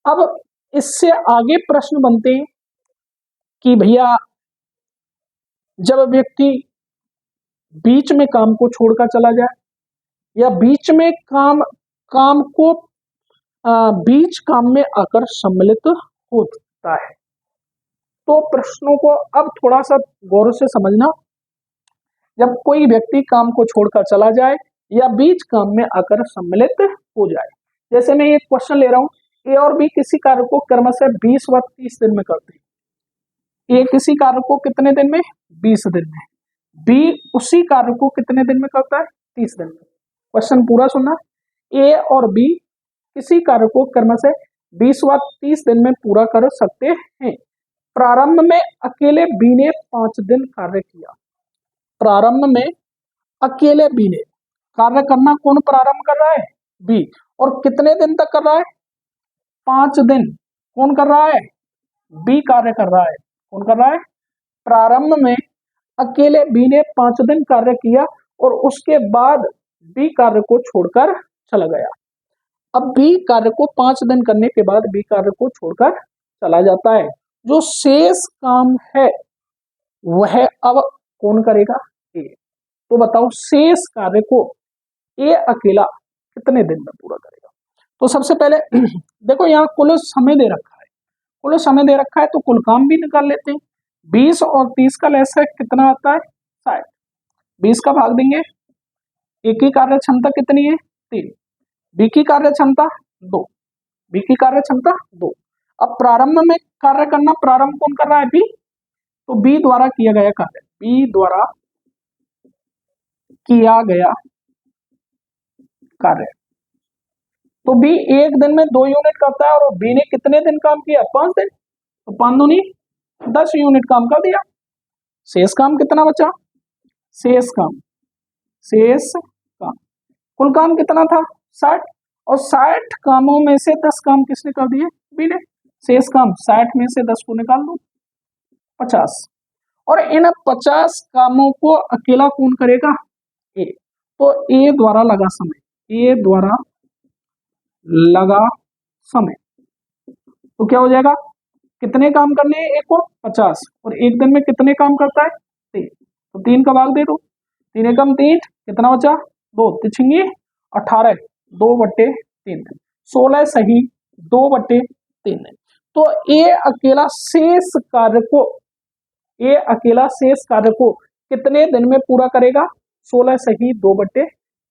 अब इससे आगे प्रश्न बनते हैं कि भैया जब व्यक्ति बीच में काम को छोड़कर चला जाए, या बीच में काम को बीच काम में आकर सम्मिलित होता है, तो प्रश्नों को अब थोड़ा सा गौर से समझना। जब कोई व्यक्ति काम को छोड़कर चला जाए या बीच काम में आकर सम्मिलित हो जाए, जैसे मैं एक क्वेश्चन ले रहा हूं, ए और बी किसी कार्य को क्रमशः 20 व 30 दिन में करते हैं। ए किसी कार्य को कितने दिन में, 20 दिन में। बी उसी कार्य को कितने दिन में करता है, 30 दिन में। क्वेश्चन पूरा सुनना, ए और बी किसी कार्य को क्रमशः 20 व 30 दिन में पूरा कर सकते हैं। प्रारंभ में अकेले बी ने 5 दिन कार्य किया। प्रारंभ में अकेले बी ने कार्य करना, कौन प्रारंभ कर रहा है, बी, और कितने दिन तक कर रहा है, 5 दिन। कौन कर रहा है, बी कार्य कर रहा है। कौन कर रहा है, प्रारंभ में अकेले बी ने 5 दिन कार्य किया, और उसके बाद बी कार्य को छोड़कर चला गया। अब बी कार्य को 5 दिन करने के बाद बी कार्य को छोड़कर चला जाता है। जो शेष काम है वह अब कौन करेगा, ए। तो बताओ शेष कार्य को ए अकेला कितने दिन में पूरा करेगा। तो सबसे पहले देखो, यहाँ कुल समय दे रखा है, कुल समय दे रखा है, तो कुल काम भी निकाल लेते हैं। 20 और 30 का लसागु कितना आता है, 60। 20 का भाग देंगे, ए की कार्य क्षमता कितनी है, 3, बी की कार्य क्षमता 2, बी की कार्य क्षमता 2। अब प्रारंभ में कार्य करना, प्रारंभ कौन कर रहा है, बी, तो बी द्वारा किया गया कार्य, बी द्वारा किया गया कार्य, तो बी 1 दिन में 2 यूनिट करता है, और बी ने कितने दिन काम किया, 5 दिन, तो 5 दूनी 10 यूनिट काम कर दिया। शेष काम कितना बचा, शेष काम कुल काम कितना था, 60, और 60 कामों में से 10 काम किसने कर दिए, बी ने। शेष काम 60 में से 10 को निकाल दो, 50, और इन 50 कामों को अकेला कौन करेगा, ए। तो ए द्वारा लगा समय, ए द्वारा लगा समय, तो क्या हो जाएगा, कितने काम करने हैं, ए को 50, और 1 दिन में कितने काम करता है, 3, तो 3 का भाग दे दो, 3 एकम 3, कितना बचा 2, तिछिंगी 18, 2/3 दिन, 16 सही 2/3 दिन। तो ये अकेला शेष कार्य को कितने दिन में पूरा करेगा, 16 सही 2/3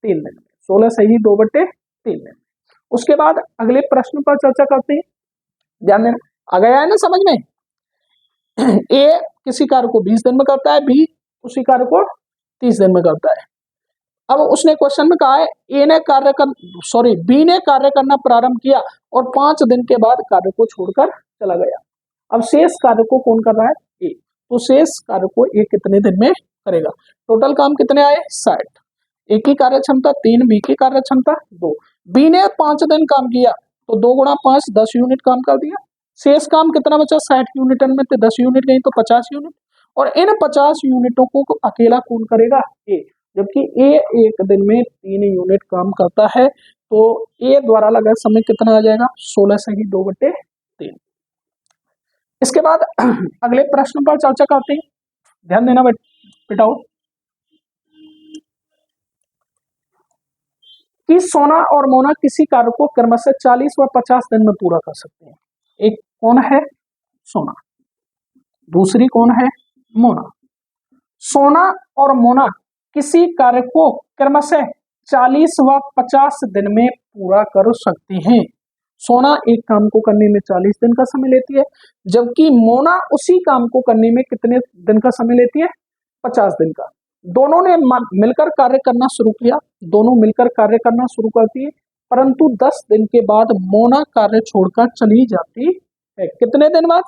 दिन, 16 सही 2/3 दिन। उसके बाद अगले प्रश्न पर चर्चा करते हैं, ध्यान देना, आ गया है ना समझ में। ए किसी कार्य को 20 दिन में करता है, बी उसी कार्य को 30 दिन में करता है। अब उसने क्वेश्चन में कहा है बी ने कार्य करना प्रारंभ किया और 5 दिन के बाद कार्य को छोड़कर चला गया। अब शेष कार्य को कौन कर रहा है, ए। तो शेष कार्य को ए कितने दिन में करेगा। टोटल काम कितने आए 60, ए की कार्य क्षमता 3, बी की कार्य क्षमता 2। बी ने 5 दिन काम किया तो 2 गुणा 5 10 यूनिट काम कर दिया। शेष काम कितना बचा, 60 यूनिट में 10 यूनिट गई तो 50 यूनिट, और इन 50 यूनिटों को अकेला कौन करेगा, ए। जबकि ए एक दिन में 3 यूनिट काम करता है, तो ए द्वारा लगा समय कितना आ जाएगा, 16 सही 2/3। इसके बाद अगले प्रश्न पर चर्चा करते हैं, ध्यान देना बेटाओ, कि सोना और मोना किसी कार्य को क्रमशः 40 व 50 दिन में पूरा कर सकते हैं। एक कौन है, सोना, दूसरी कौन है, मोना। सोना और मोना किसी कार्य को क्रमशः 40 व 50 दिन में पूरा कर सकती हैं। सोना एक काम को करने में 40 दिन का समय लेती है, जबकि मोना उसी काम को करने में कितने दिन का समय लेती है, 50 दिन का। दोनों ने मिलकर कार्य करना शुरू किया, दोनों मिलकर कार्य करना शुरू करती है, परंतु 10 दिन के बाद मोना कार्य छोड़कर चली जाती है। कितने दिन बाद,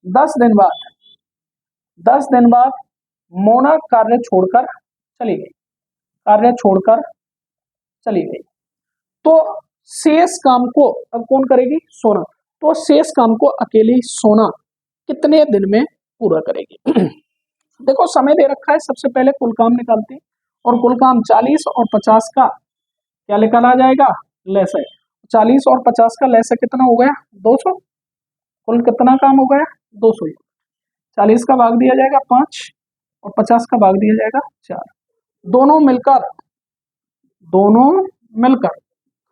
10 दिन बाद, 10 दिन बाद मोना कार्य छोड़कर चली गई, कार्य छोड़कर चली गई। तो शेष काम को अब कौन करेगी, सोना। तो शेष काम को अकेली सोना कितने दिन में पूरा करेगी। देखो समय दे रखा है, सबसे पहले कुल काम निकालते हैं, और कुल काम 40 और 50 का क्या निकाला जाएगा, लैसा। 40 और 50 का लैसा कितना हो गया, 200। कुल कितना काम हो गया, 200। 40 का भाग दिया जाएगा 5 और 50 का भाग दिया जाएगा 4। दोनों मिलकर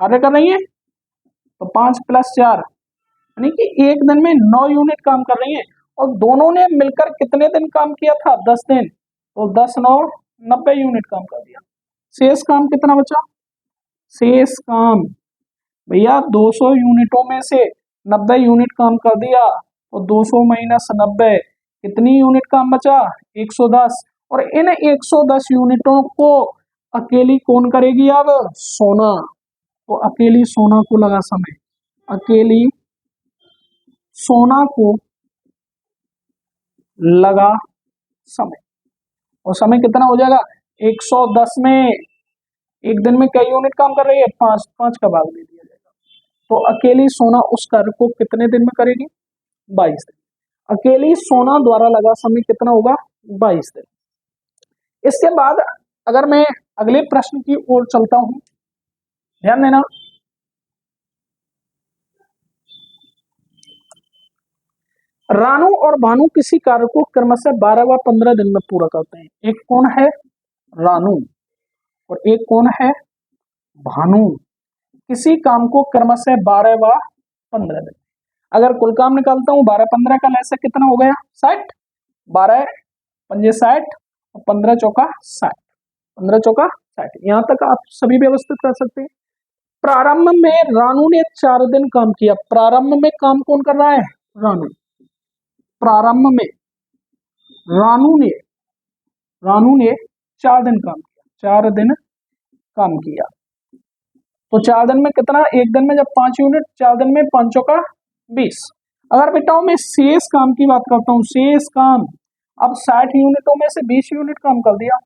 कार्य कर रही है, तो 5 + 4 यानी कि एक दिन में 9 यूनिट काम कर रही है, और दोनों ने मिलकर कितने दिन काम किया था, 10 दिन, तो 10 9 90 यूनिट काम कर दिया। शेष काम कितना बचा, शेष काम भैया 200 यूनिटों में से 90 यूनिट काम कर दिया, तो 200 - 90 कितनी यूनिट काम बचा, 110। और इन 110 यूनिटों को अकेली कौन करेगी, अब सोना। तो अकेली सोना को लगा समय, अकेली सोना को लगा समय, और समय कितना हो जाएगा, 110 में एक दिन में कई यूनिट काम कर रही है, 5, 5 का भाग दे दिया जाएगा। तो अकेली सोना उस कार्य को कितने दिन में करेगी, 22 दिन। अकेली सोना द्वारा लगा समय कितना होगा, 22 दिन। इसके बाद अगर मैं अगले प्रश्न की ओर चलता हूं, ध्यान देना, रानू और भानु किसी कार्य को क्रमशः 12 व 15 दिन में पूरा करते हैं। एक कौन है, रानू, और एक कौन है, भानु। किसी काम को क्रमशः 12 व 15 दिन। अगर कुल काम निकालता हूं, 12 15 का लैसा कितना हो गया, 60। 12 पंजे 60 और 15 चौका 60, 15 चौका 60। यहां तक आप सभी व्यवस्थित कर सकते हैं। प्रारंभ में रानू ने 4 दिन काम किया। प्रारंभ में काम कौन कर रहा है, रानू। प्रारंभ में रानू ने 4 दिन काम किया, 4 दिन काम किया। तो 4 दिन में कितना, एक दिन में जब 5 यूनिट, 4 दिन में 5 चौका 20। अगर बेटाओं मैं शेष काम की बात करता हूँ, शेष काम, अब 60 यूनिटों में से 20 यूनिट काम कर दिया,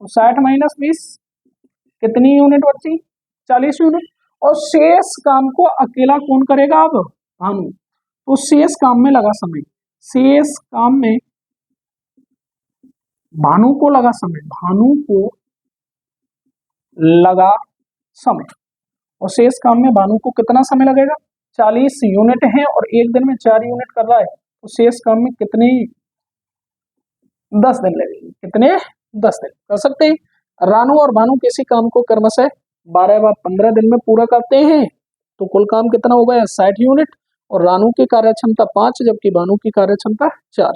तो 60 - 20 कितनी यूनिट बची, 40 यूनिट। और शेष काम को अकेला कौन करेगा, अब भानु। तो शेष काम में लगा समय, शेष काम में भानु को लगा समय, भानु को लगा समय। और शेष काम में भानु को कितना समय लगेगा, 40 यूनिट है और एक दिन में 4 यूनिट कर रहा है, तो शेष काम में कितनी 10 दिन लगेगी। कितने? 10 दिन कर सकते हैं। रानू और भानु किसी काम को क्रमशः 12 व 15 दिन में पूरा करते हैं तो कुल काम कितना हो गया? 60 यूनिट। और रानू की कार्यक्षमता 5 जबकि भानु की कार्यक्षमता 4।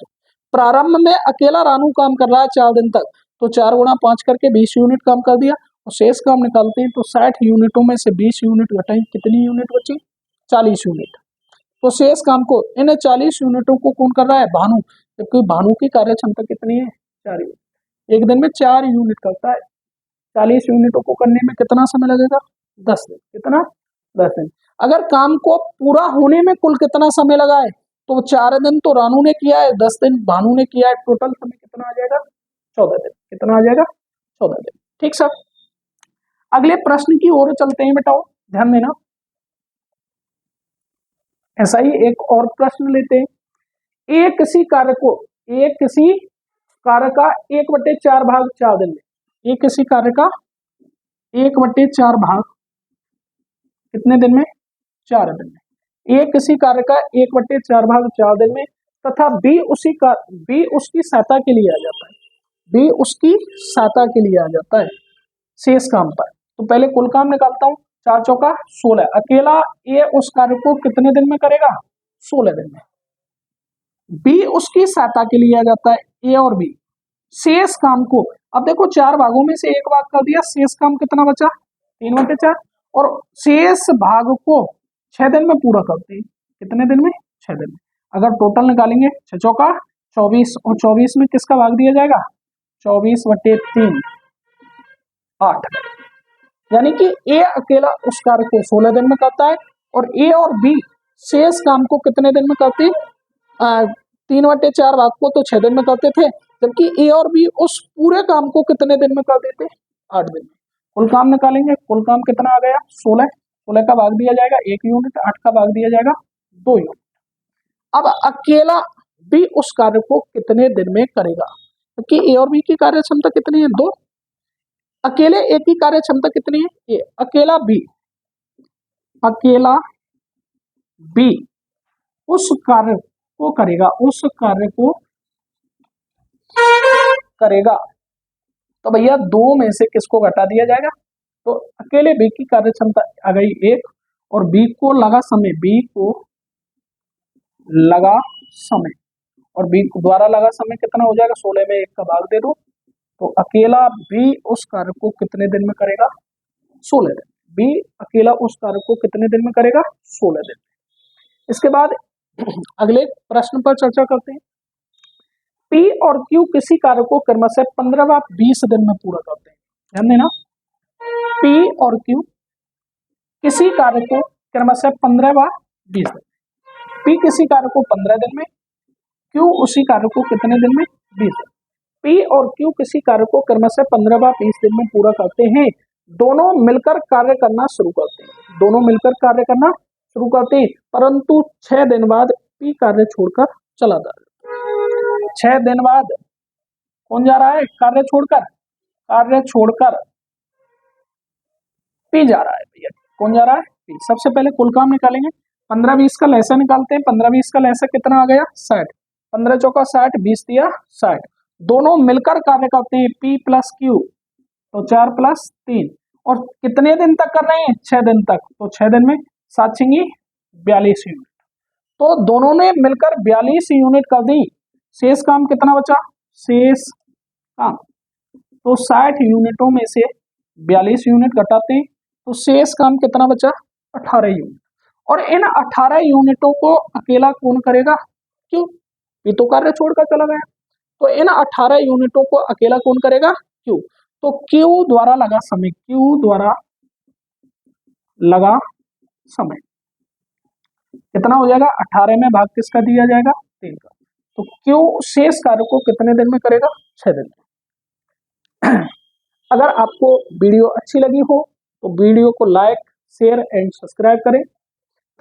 प्रारंभ में अकेला रानू काम कर रहा है 4 दिन तक, तो 4 गुणा 5 करके 20 यूनिट काम कर दिया और शेष काम निकालते हैं तो 60 यूनिटों में से 20 यूनिट घटाएं, कितनी यूनिट बची? 40 यूनिट। तो शेष काम को इन 40 यूनिटों को कौन कर रहा है? भानु। जबकि भानु की कार्यक्षमता कितनी है? 4 यूनिट। एक दिन में 4 यूनिट करता है। 40 यूनिटों को करने में कितना समय लगेगा? 10 दिन। कितना? 10 दिन। अगर काम को पूरा होने में कुल कितना समय लगा है तो 4 दिन तो रानू ने किया है, 10 दिन भानु ने किया है, टोटल समय कितना आ जाएगा? 14 दिन। कितना आ जाएगा? 14 दिन। ठीक सर। अगले प्रश्न की ओर चलते हैं बेटाओ, ध्यान देना। ऐसा ही एक और प्रश्न लेते हैं। एक किसी कार्य का 1/4 भाग 4 दिन में, एक किसी कार्य का 1/4 भाग कितने दिन में? 4 दिन में। ए किसी कार्य का 1/4 भाग 4 दिन में तथा बी उसकी सहायता के लिए आ जाता है। बी उसकी सहायता के लिए आ जाता है शेष काम पर। तो पहले कुल काम निकालता हूं। 4 चौका 16। अकेला ए उस कार्य को कितने दिन में करेगा? 16 दिन में। बी उसकी सहायता के लिए आ जाता है, ए और बी। शेष काम को, अब देखो 4 भागों में से एक भाग कर दिया, शेष काम कितना बचा? 3/4। और शेष भाग को 6 दिन में पूरा करते हैं। कितने दिन में? 6 दिन में। अगर टोटल निकालेंगे 6 चौका 24 और 24 में किसका भाग दिया जाएगा? 24/3 8। यानी कि ए अकेला उस कार्य को 16 दिन में करता है और ए और बी शेष काम को कितने दिन में करते? 3/4 भाग को तो 6 दिन में करते थे, जबकि ए और बी उस पूरे काम को कितने दिन में कर देते? 8 दिन में। कुल काम निकालेंगे। कुल काम कितना आ गया? 16। 16 का भाग दिया जाएगा 1 यूनिट, 8 का भाग दिया जाएगा 2 यूनिट। अब अकेला बी उस कार्य को कितने दिन में करेगा? क्योंकि ए और बी की कार्य क्षमता कितनी है? 2। अकेले ए की कार्य क्षमता कितनी है? ए। अकेला बी उस कार्य को करेगा तो भैया 2 में से किसको घटा दिया जाएगा? तो अकेले बी की कार्य क्षमता आ गई 1 और बी को लगा समय और बी द्वारा लगा समय कितना हो जाएगा? 16 में 1 का भाग दे दो तो अकेला बी उस कार्य को कितने दिन में करेगा? 16 दिन। बी अकेला उस कार्य को कितने दिन में करेगा? 16 दिन। इसके बाद अगले प्रश्न पर चर्चा करते हैं। पी और क्यू किसी कार्य को क्रमशः 15 व 20 दिन में पूरा करते हैं। ध्यान देना, पी और क्यू किसी कार्य को क्रमशः 15 व 20 दिन। पी किसी कार्य को 15 दिन में, क्यू उसी कार्य को कितने दिन में? 20 दिन। पी और क्यू किसी कार्य को क्रमशः 15 व 20 दिन में पूरा करते हैं। दोनों मिलकर कार्य करना शुरू करते हैं, परंतु 6 दिन बाद पी कार्य छोड़कर चला जाता है। 6 दिन बाद कौन जा रहा है? कार्य छोड़कर पी जा रहा है। भैया कौन जा रहा है? पी। सबसे पहले कुल काम निकालेंगे। 15-20 का लहसा निकालते हैं। 15-20 का लहसा कितना आ गया? 60। 15 चौका 60, 20 दिया 60। दोनों मिलकर कार्य करते हैं, पी प्लस क्यू तो 4 + 3। और कितने दिन तक कर रहे हैं? 6 दिन तक। तो 6 दिन में 7 छिंगी 42 यूनिट। तो दोनों ने मिलकर 42 यूनिट कर दी। शेष काम कितना बचा? शेष काम तो 60 यूनिटों में से 42 यूनिट घटाते हैं तो शेष काम कितना बचा? 18 यूनिट। और इन 18 यूनिटों को अकेला कौन करेगा? क्यों? ये तो कार्य छोड़कर चला गया। तो इन 18 यूनिटों को अकेला कौन करेगा? क्यू। तो क्यू द्वारा लगा समय कितना हो जाएगा? 18 में भाग किसका दिया जाएगा? 3 का। तो क्यू शेष कार्य को कितने दिन में करेगा? 6 दिन में। अगर आपको वीडियो अच्छी लगी हो तो वीडियो को लाइक, शेयर एंड सब्सक्राइब करें।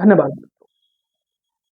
धन्यवाद।